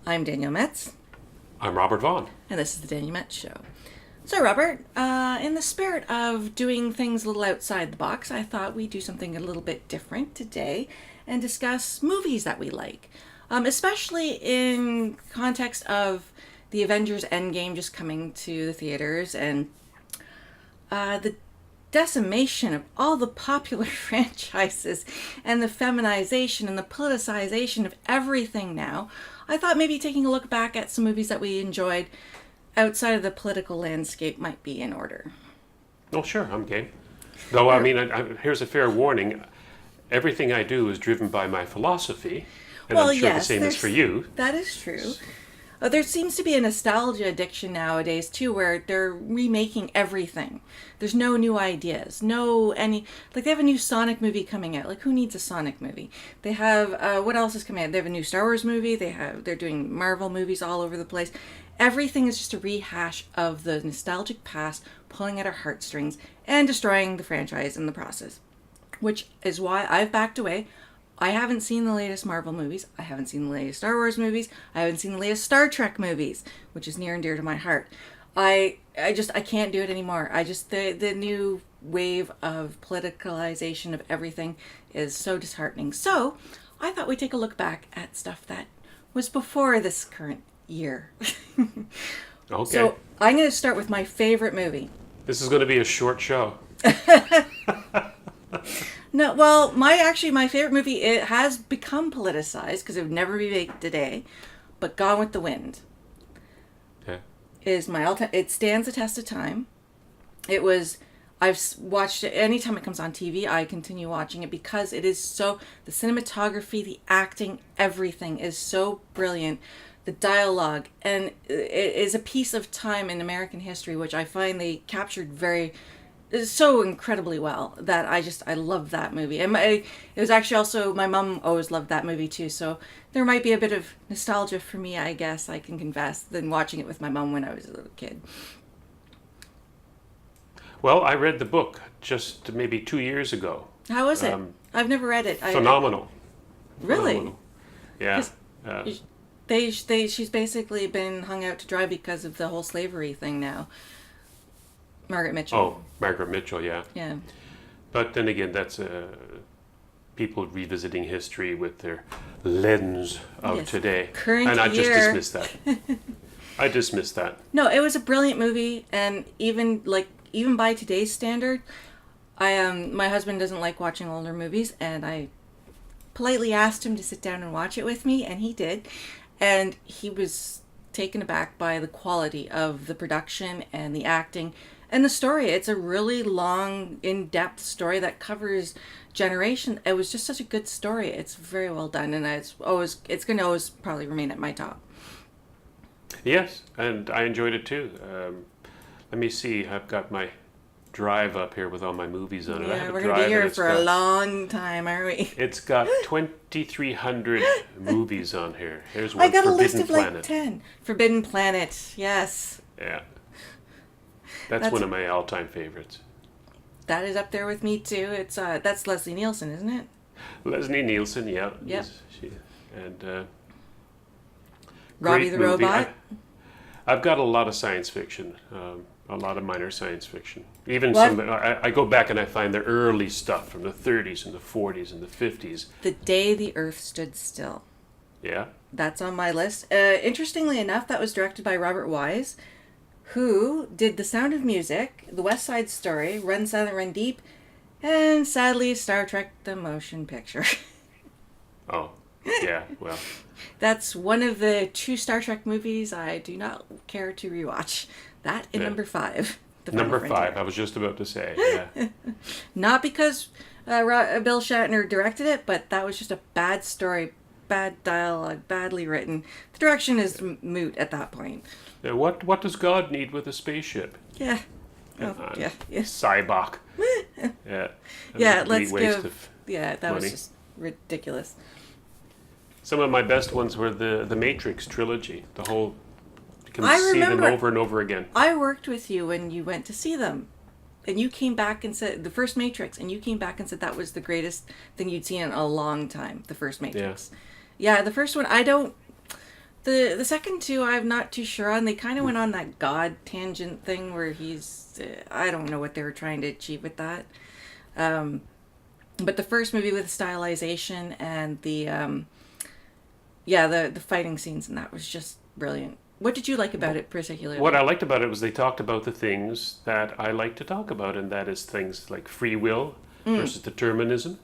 I'm Danielle Metz. I'm Robert Vaughn. And this is the Danielle Metz Show. So, Robert, in the spirit of doing things a little outside the box, I thought we'd do something a little bit different today and discuss movies that we like. Especially in context of the Avengers Endgame just coming to the theaters and the decimation of all the popular franchises and the feminization and the politicization of everything now. I thought maybe taking a look back at some movies that we enjoyed outside of the political landscape might be in order. Oh, sure, I'm game. Though, I mean, here's a fair warning. Everything I do is driven by my philosophy, and I'm sure the same is for you. That is true. There seems to be a nostalgia addiction nowadays, too, where they're remaking everything. There's no new ideas, like they have a new Sonic movie coming out. Like, who needs a Sonic movie? They have, what else is coming out? They have a new Star Wars movie. They're doing Marvel movies all over the place. Everything is just a rehash of the nostalgic past, pulling at our heartstrings and destroying the franchise in the process. Which is why I've backed away. I haven't seen the latest Marvel movies. I haven't seen the latest Star Wars movies. I haven't seen the latest Star Trek movies, which is near and dear to my heart. I can't do it anymore. The new wave of politicalization of everything is so disheartening. So I thought we'd take a look back at stuff that was before this current year. Okay. So I'm going to start with my favorite movie. This is going to be a short show. No, well, my favorite movie, it has become politicized because it would never be made today, but Gone with the Wind. Okay. Is my all-time. It stands the test of time. I've watched it anytime it comes on TV. I continue watching it because it is so, the cinematography, the acting, everything is so brilliant. The dialogue, and it is a piece of time in American history, which I find they captured so incredibly well that I love that movie. And it was actually also, my mom always loved that movie too, so there might be a bit of nostalgia for me, I guess I can confess, than watching it with my mom when I was a little kid. Well, I read the book just maybe 2 years ago. How was it? I've never read it. Phenomenal. Really? Phenomenal. Yeah. She's basically been hung out to dry because of the whole slavery thing now. Margot Mitchell. Oh, Margot Mitchell, yeah. Yeah. But then again, that's people revisiting history with their lens of today. Current and I year. just dismissed that. I dismissed that. No, it was a brilliant movie, and even by today's standard, my husband doesn't like watching older movies, and I politely asked him to sit down and watch it with me, and he did. And he was taken aback by the quality of the production and the acting and the story. It's a really long, in-depth story that covers generations. It was just such a good story. It's very well done, and it's going to always probably remain at my top. Yes, and I enjoyed it too. Let me see. I've got my drive up here with all my movies on it. Yeah, we're going to be here for a long time, aren't we? It's got 2,300 movies on here. Here's one. I got Forbidden a list of Planet. like 10. Forbidden Planet, yes. Yeah. That's one of my all-time favorites. That is up there with me too. It's that's Leslie Nielsen, isn't it? Leslie Nielsen, yeah. Yep. And Robbie the movie. Robot. I've got a lot of science fiction. A lot of minor science fiction. Even some. I go back and I find the early stuff from the 30s and the 40s and the 50s. The Day the Earth Stood Still. Yeah. That's on my list. Interestingly enough, that was directed by Robert Wise, who did The Sound of Music, The West Side Story, Run Silent, Run Deep, and sadly Star Trek The Motion Picture. Oh, yeah, well. That's one of the 2 Star Trek movies I do not care to rewatch. That and number 5. Number 5, I was just about to say, yeah. Not because Bill Shatner directed it, but that was just a bad story, bad dialogue, badly written. The direction is moot at that point. What does God need with a spaceship? Yeah. Oh, yeah. Cybok. Yeah. Yeah, let's give. That money. Was just ridiculous. Some of my best ones were the Matrix trilogy. The whole, you can see them over and over again. I worked with you when you went to see them. And you came back and said, the first Matrix, and you came back and said that was the greatest thing you'd seen in a long time, the first Matrix. Yeah, the first one, The second two, I'm not too sure on. They kind of went on that God tangent thing where I don't know what they were trying to achieve with that. But the first movie with the stylization and the fighting scenes in that was just brilliant. What did you like about it particularly? What I liked about it was they talked about the things that I like to talk about, and that is things like free will versus determinism.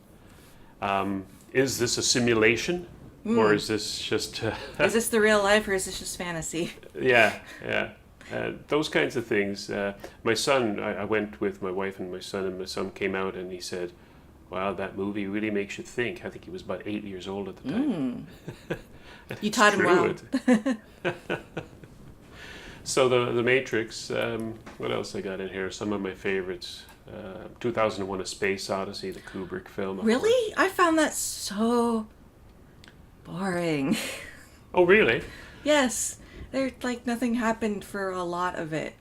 Is this a simulation? Or is this just... is this the real life, or is this just fantasy? Yeah. Those kinds of things. My son, I went with my wife and my son came out and he said, wow, that movie really makes you think. I think he was about 8 years old at the time. You taught him well. So the Matrix, what else I got in here? Some of my favorites. 2001 A Space Odyssey, the Kubrick film. Really? I found that so... boring. Oh, really? Yes. There's like nothing happened for a lot of it.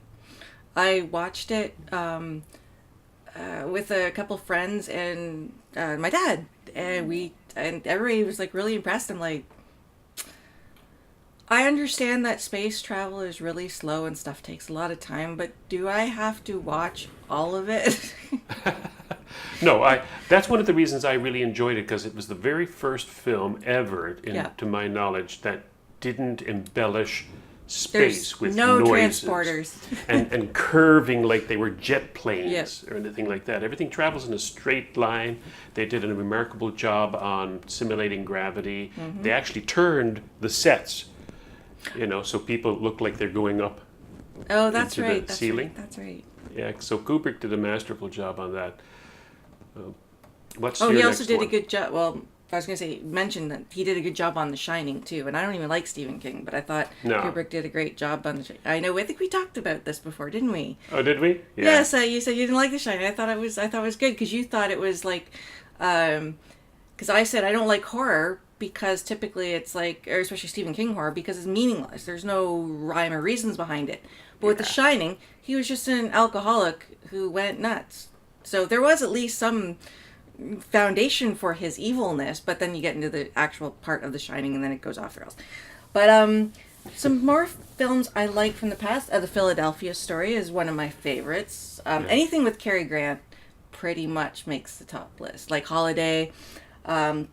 I watched it with a couple friends and my dad, and everybody was like really impressed. I'm like, I understand that space travel is really slow and stuff takes a lot of time, but do I have to watch all of it? No, that's one of the reasons I really enjoyed it, because it was the very first film ever, to my knowledge, that didn't embellish space with no noises transporters and curving like they were jet planes or anything like that. Everything travels in a straight line. They did a remarkable job on simulating gravity. They actually turned the sets, so people look like they're going up. Oh, that's into right. The ceiling. That's right. Yeah, so Kubrick did a masterful job on that. What's he your also next did one? a good job. Well, I was going to say, mention that he did a good job on The Shining too. And I don't even like Stephen King, but I thought Kubrick did a great job on The Shining. I know. I think we talked about this before, didn't we? Oh, did we? Yeah. Yes. You said you didn't like The Shining. I thought it was good because you thought it was like, because I said I don't like horror because typically it's like, or especially Stephen King horror, because it's meaningless. There's no rhyme or reasons behind it. But with The Shining, he was just an alcoholic who went nuts. So there was at least some foundation for his evilness, but then you get into the actual part of The Shining and then it goes off the rails. But some more films I like from the past. The Philadelphia Story is one of my favorites. Anything with Cary Grant pretty much makes the top list. Like Holiday, George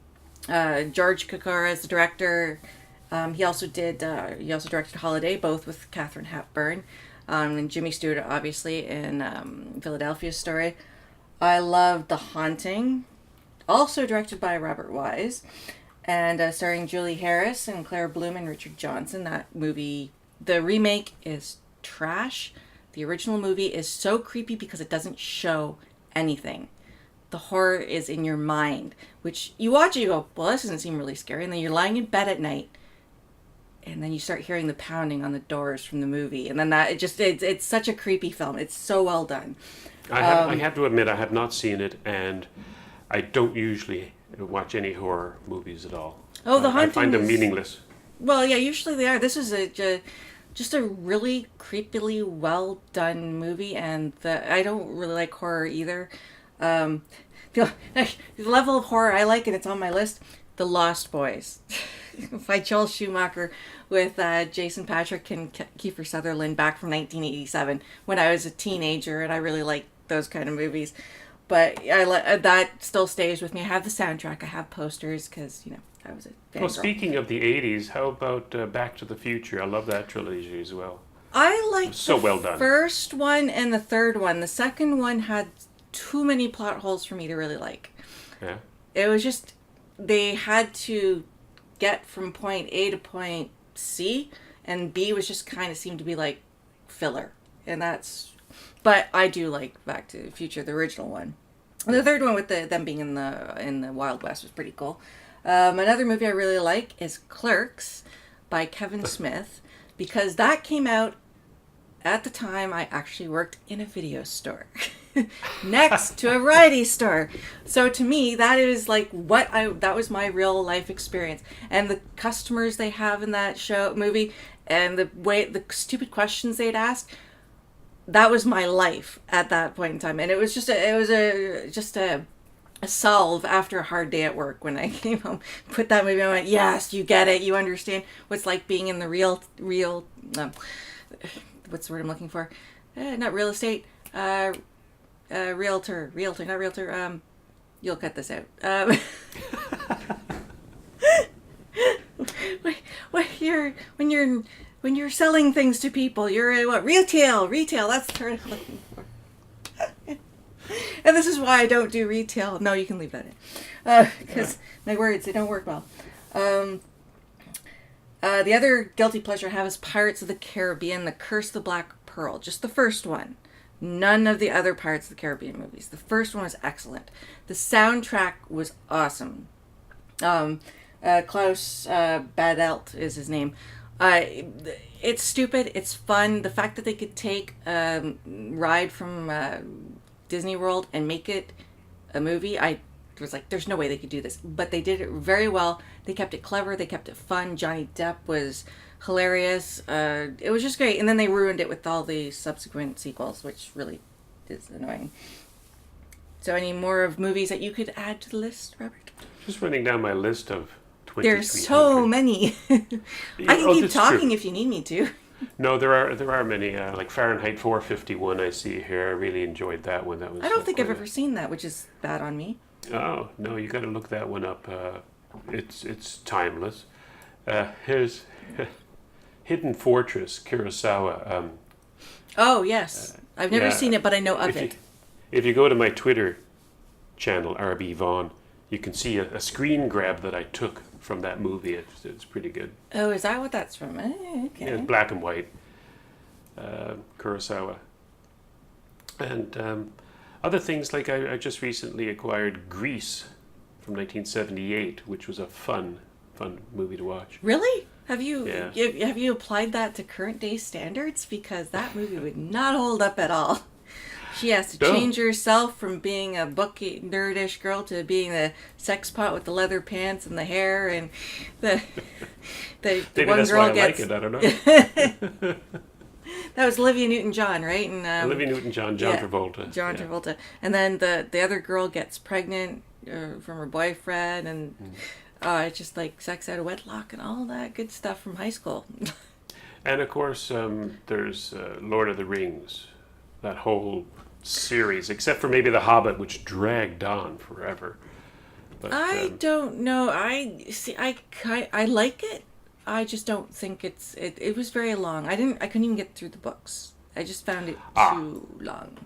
Cukor as the director. He also directed Holiday, both with Katharine Hepburn, and Jimmy Stewart, obviously, in Philadelphia Story. I love The Haunting, also directed by Robert Wise, and starring Julie Harris and Claire Bloom and Richard Johnson. That movie, the remake is trash. The original movie is so creepy because it doesn't show anything. The horror is in your mind, which you watch it, you go, well, this doesn't seem really scary. And then you're lying in bed at night, and then you start hearing the pounding on the doors from the movie. And then it's such a creepy film. It's so well done. I have to admit, I have not seen it, and I don't usually watch any horror movies at all. Oh, The Haunting I find them meaningless. Well, yeah, usually they are. This is just a really creepily well done movie, and I don't really like horror either. The level of horror I like, and it's on my list, The Lost Boys by Joel Schumacher with Jason Patric and Kiefer Sutherland back from 1987 when I was a teenager, and I really liked those kind of movies. But that still stays with me. I have the soundtrack, I have posters, because, I was a fan. Well, speaking of the 80s, how about Back to the Future? I love that trilogy as well. I liked so well done. First one and the third one. The second one had too many plot holes for me to really like. Yeah. It was just, they had to get from point A to point C, and B was just kind of seemed to be like filler. But I do like Back to the Future, the original one. And the third one with them being in the Wild West was pretty cool. Another movie I really like is Clerks by Kevin Smith, because that came out at the time I actually worked in a video store next to a variety store. So to me, that is like that was my real life experience. And the customers they have in that movie, and the stupid questions they'd ask, that was my life at that point in time. And it was just a a salve after a hard day at work when I came home. Put that movie on, I went, yes, you get it. You understand what's like being in the real, what's the word I'm looking for? Not real estate. Realtor, not realtor. You'll cut this out. When you're selling things to people, you're in what? Retail. That's the term I'm looking for. And this is why I don't do retail. No, you can leave that in. Because my words, they don't work well. The other guilty pleasure I have is Pirates of the Caribbean, The Curse of the Black Pearl. Just the first one. None of the other Pirates of the Caribbean movies. The first one was excellent. The soundtrack was awesome. Klaus Badelt is his name. It's stupid. It's fun. The fact that they could take a ride from Disney World and make it a movie, I was like, there's no way they could do this. But they did it very well. They kept it clever. They kept it fun. Johnny Depp was hilarious. It was just great. And then they ruined it with all the subsequent sequels, which really is annoying. So any more of movies that you could add to the list, Robert? Just running down my list of 20. There's so many. I can keep talking true. If you need me to. No, there are many. Like Fahrenheit 451, I see here. I really enjoyed that one. That was. I don't think I've ever seen that, which is bad on me. Oh no, you got to look that one up. It's timeless. Here's Hidden Fortress, Kurosawa. Oh yes, I've never seen it, but I know of it. If you go to my Twitter channel, RB Vaughn, you can see a screen grab that I took from that movie. It's pretty good. Oh, is that what that's from? Okay. Yeah, black and white. Kurosawa. And other things, like I just recently acquired Grease from 1978, which was a fun movie to watch. Really? Have you applied that to current day standards? Because that movie would not hold up at all. She has to change herself from being a booky, nerdish girl to being the sex pot with the leather pants and the hair, and the one that's girl why gets. I like it. I don't know. That was Olivia Newton-John, right? And Olivia Newton-John, John Travolta. John Travolta, and then the other girl gets pregnant from her boyfriend, and it's just like sex out of wedlock and all that good stuff from high school. And of course, there's Lord of the Rings, that whole series, except for maybe The Hobbit, which dragged on forever. But, I don't know. I like it. I just don't think it was very long. I couldn't even get through the books. I just found it too long.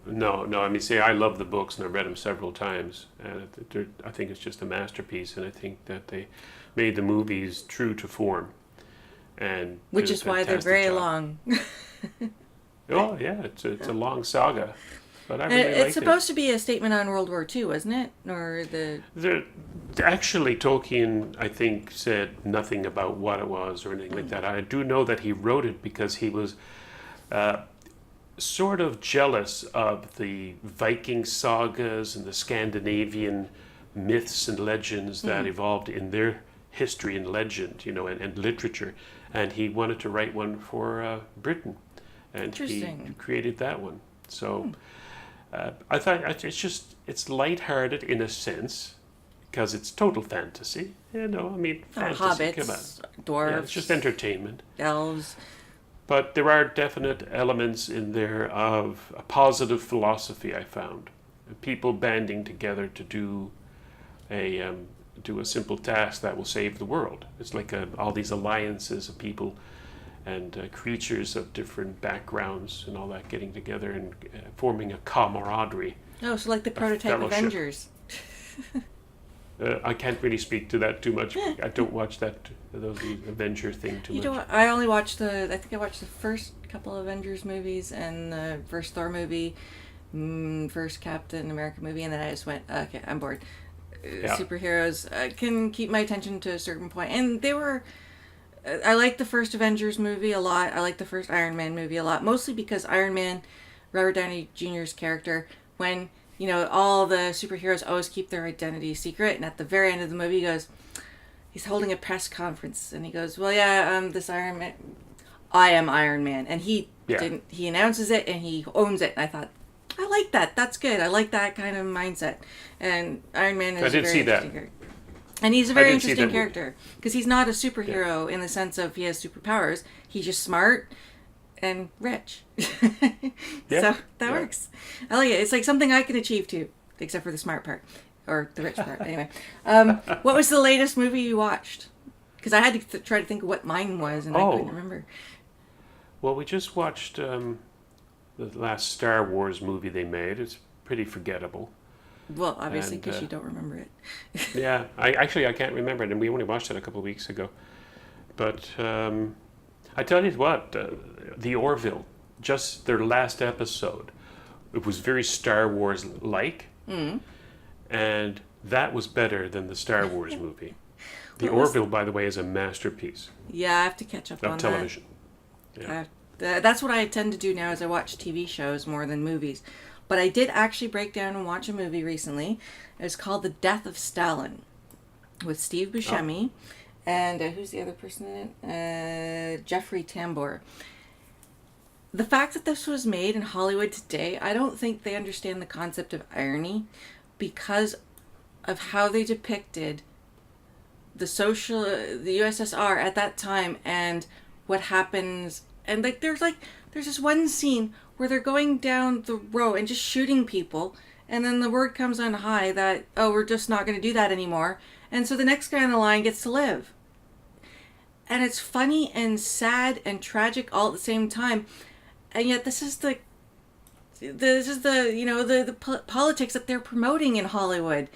No. I mean, I love the books and I've read them several times, and I think it's just a masterpiece. And I think that they made the movies true to form, and which is why they're very long. Oh yeah, it's a long saga, but I really liked it. It's supposed to be a statement on World War II, wasn't it? Or actually, Tolkien, I think, said nothing about what it was or anything like that. I do know that he wrote it because he was sort of jealous of the Viking sagas and the Scandinavian myths and legends that evolved in their history and legend, and literature, and he wanted to write one for Britain. And he created that one. So I thought it's lighthearted in a sense because it's total fantasy. Fantasy. Hobbits, come on. dwarves. Yeah, it's just entertainment. Elves. But there are definite elements in there of a positive philosophy, I found. People banding together to do a simple task that will save the world. It's like all these alliances of people and creatures of different backgrounds and all that getting together and forming a camaraderie. Oh, so like the prototype Avengers. I can't really speak to that too much. I don't watch the Avenger thing too much. I only watched I watched the first couple of Avengers movies and the first Thor movie, first Captain America movie, and then I just went, okay, I'm bored. Superheroes can keep my attention to a certain point, and they were. I like the first Avengers movie a lot. I like the first Iron Man movie a lot, mostly because Iron Man, Robert Downey Jr.'s character, when, all the superheroes always keep their identity secret, and at the very end of the movie he's holding a press conference, and he goes, well, yeah, this Iron Man, I am Iron Man, and he announces it, and he owns it, and I thought, I like that. That's good. I like that kind of mindset. And Iron Man is I did a very see that. interesting character. And he's a very did see interesting that character because he's not a superhero in the sense of he has superpowers. He's just smart and rich. So that works. I like it. It's like something I can achieve too, except for the smart part or the rich part. Anyway, what was the latest movie you watched? Because I had to try to think of what mine was, and I couldn't remember. Well, we just watched the last Star Wars movie they made. It's pretty forgettable. Well, obviously, because you don't remember it. Yeah, I can't remember it, and we only watched it a couple of weeks ago. But I tell you what, the Orville, just their last episode, it was very Star Wars-like, and that was better than the Star Wars movie. The Orville, by the way, is a masterpiece. Yeah, I have to catch up on television. That. Yeah. That's what I tend to do now is I watch TV shows more than movies. But I did actually break down and watch a movie recently. It's called The Death of Stalin with Steve Buscemi and who's the other person in it? Jeffrey Tambor. The fact that this was made in Hollywood today, I don't think they understand the concept of irony because of how they depicted the USSR at that time and what happens. And there's this one scene where they're going down the road and just shooting people, and then the word comes on high that, oh, we're just not going to do that anymore, and so the next guy on the line gets to live. And it's funny and sad and tragic all at the same time, and yet this is the politics that they're promoting in Hollywood.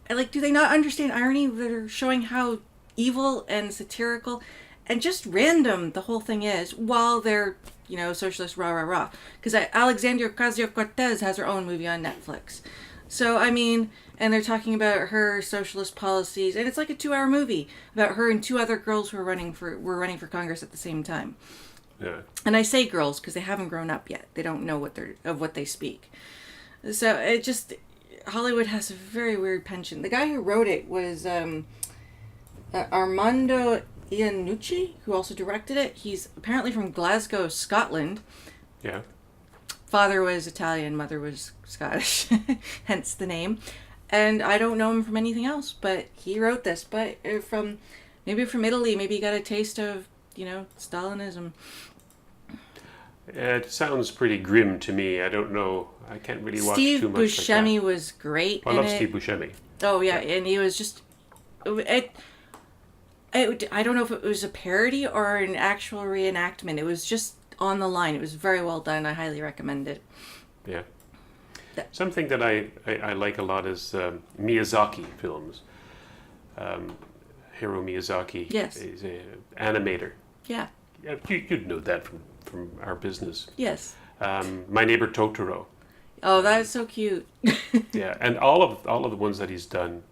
And do they not understand irony? They're showing how evil and satirical and just random the whole thing is, while they're, socialist rah rah rah. Because Alexandria Ocasio-Cortez has her own movie on Netflix. So, and they're talking about her socialist policies, and it's like a 2-hour movie about her and 2 other girls who were running for Congress at the same time. Yeah. And I say girls because they haven't grown up yet. They don't know what they speak. So it just, Hollywood has a very weird penchant. The guy who wrote it was Armando Iannucci, who also directed it. He's apparently from Glasgow, Scotland. Yeah. Father was Italian, mother was Scottish, hence the name. And I don't know him from anything else, but he wrote this. But from Italy, maybe he got a taste of, Stalinism. It sounds pretty grim to me. I don't know. I can't really watch too much. Steve Buscemi was great. I love Steve Buscemi. Oh yeah, and he was just. I don't know if it was a parody or an actual reenactment. It was just on the line. It was very well done. I highly recommend it. Yeah. Something that I like a lot is Miyazaki films. Hiro Miyazaki is an animator. Yeah. You'd know that from our business. Yes. My Neighbor Totoro. Oh, that is so cute. Yeah, and all of the ones that he's done,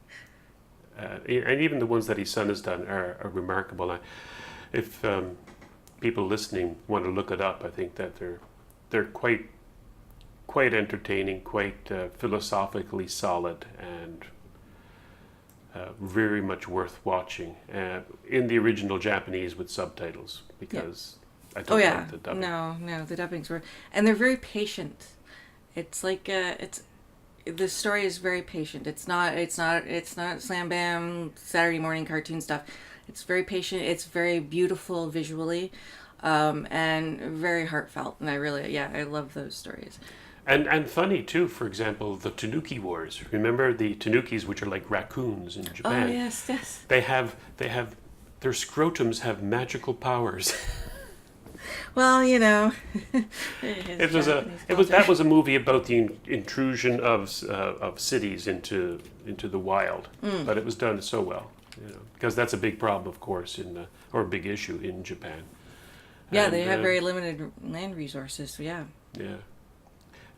and even the ones that his son has done are remarkable. If people listening want to look it up, I think that they're quite entertaining, quite philosophically solid, and very much worth watching in the original Japanese with subtitles because I don't like the dubbing. No, the dubbings were, and they're very patient. It's like the story is very patient. It's not slam bam Saturday morning cartoon stuff. It's very patient. It's very beautiful visually, and very heartfelt. And I love those stories. And funny too. For example, the Tanuki Wars. Remember the Tanukis, which are like raccoons in Japan? Oh yes. They have their scrotums have magical powers. Well, that was a movie about the intrusion of cities into the wild, but it was done so well, because that's a big problem, of course, or a big issue in Japan. Yeah, they have very limited land resources. So yeah. Yeah.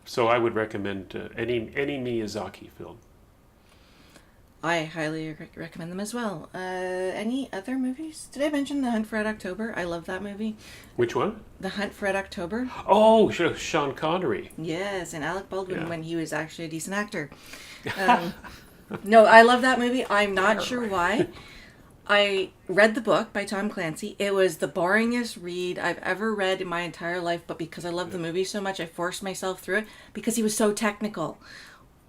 So I would recommend any Miyazaki film. I highly recommend them as well. Any other movies? Did I mention The Hunt for Red October? I love that movie. Which one? The Hunt for Red October. Oh, Sean Connery. Yes, and Alec Baldwin when he was actually a decent actor. No, I love that movie. I'm not sure why. I read the book by Tom Clancy. It was the boringest read I've ever read in my entire life, but because I love the movie so much, I forced myself through it because he was so technical.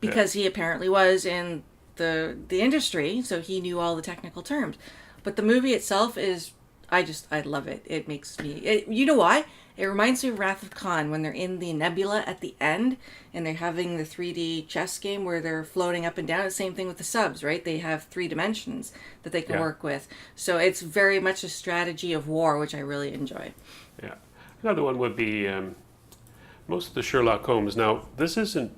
Because he apparently was in the industry, so he knew all the technical terms. But the movie itself is, I love it. It makes me, you know why? It reminds me of Wrath of Khan when they're in the nebula at the end and they're having the 3D chess game where they're floating up and down. The same thing with the subs, right? They have 3 dimensions that they can work with. So it's very much a strategy of war, which I really enjoy. Yeah. Another one would be most of the Sherlock Holmes. Now, this isn't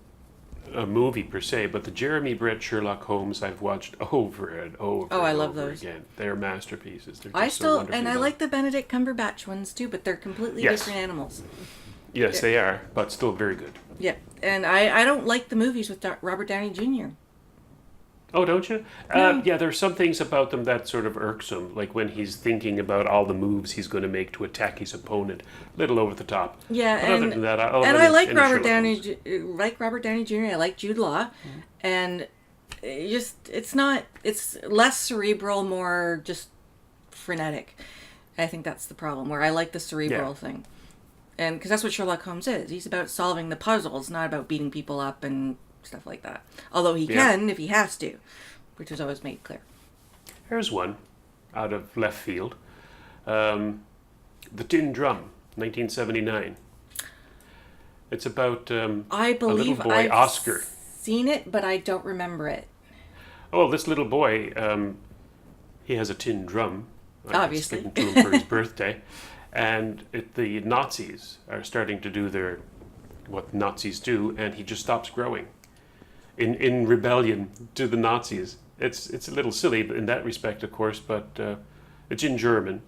a movie per se, but the Jeremy Brett Sherlock Holmes I've watched over and over. Oh, I love over those again. They're masterpieces. They're just I so wonderfully and I done. like the Benedict Cumberbatch ones too, but they're completely different animals. Yes, they are, but still very good. Yeah, and I don't like the movies with Robert Downey Jr. Oh, don't you? No. Yeah, there's some things about them that sort of irksome, like when he's thinking about all the moves he's going to make to attack his opponent. A little over the top. Yeah, but other than that, I like Robert Downey. Like Robert Downey Jr. I like Jude Law, and it's less cerebral, more just frenetic. I think that's the problem. Where I like the cerebral thing, and because that's what Sherlock Holmes is. He's about solving the puzzles, not about beating people up and stuff like that. Although he can if he has to, which is always made clear. Here's one out of left field. The Dindrum, 1979. It's about I believe a little boy, I've Oscar. seen it, but I don't remember it. Oh, this little boy, he has a tin drum. Obviously. Given to him for his birthday. And the Nazis are starting to do what Nazis do, and he just stops growing. In rebellion to the Nazis. It's a little silly in that respect, of course, but it's in German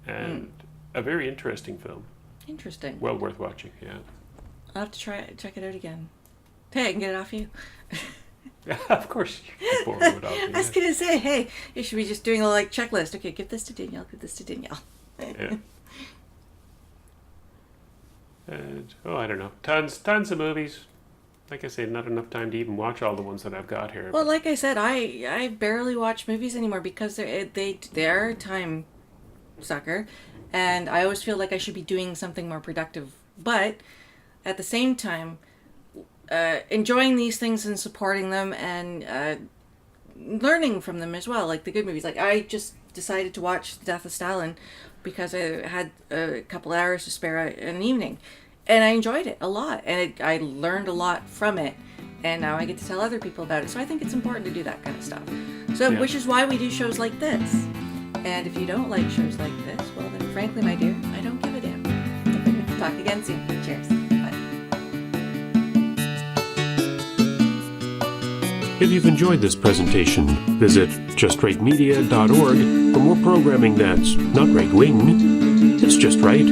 and a very interesting film. Interesting. Well worth watching, yeah. I'll have to check it out again. Hey, I can get it off you. Of course you can borrow it off me. I was going to say, hey, you should be just doing a checklist. Okay, give this to Danielle, give this to Danielle. Yeah. And, I don't know. Tons of movies. Like I say, not enough time to even watch all the ones that I've got here. Well, like I said, I barely watch movies anymore because they're a time sucker, and I always feel like I should be doing something more productive. But at the same time, enjoying these things and supporting them and learning from them as well, like the good movies. Like I just decided to watch The Death of Stalin because I had a couple hours to spare in an evening. And I enjoyed it a lot, and I learned a lot from it, and now I get to tell other people about it. So I think it's important to do that kind of stuff. So, which is why we do shows like this. And if you don't like shows like this, well then, frankly, my dear, I don't give a damn. Talk again soon. Cheers. Bye. If you've enjoyed this presentation, visit justrightmedia.org for more programming that's not right-wing, it's just right.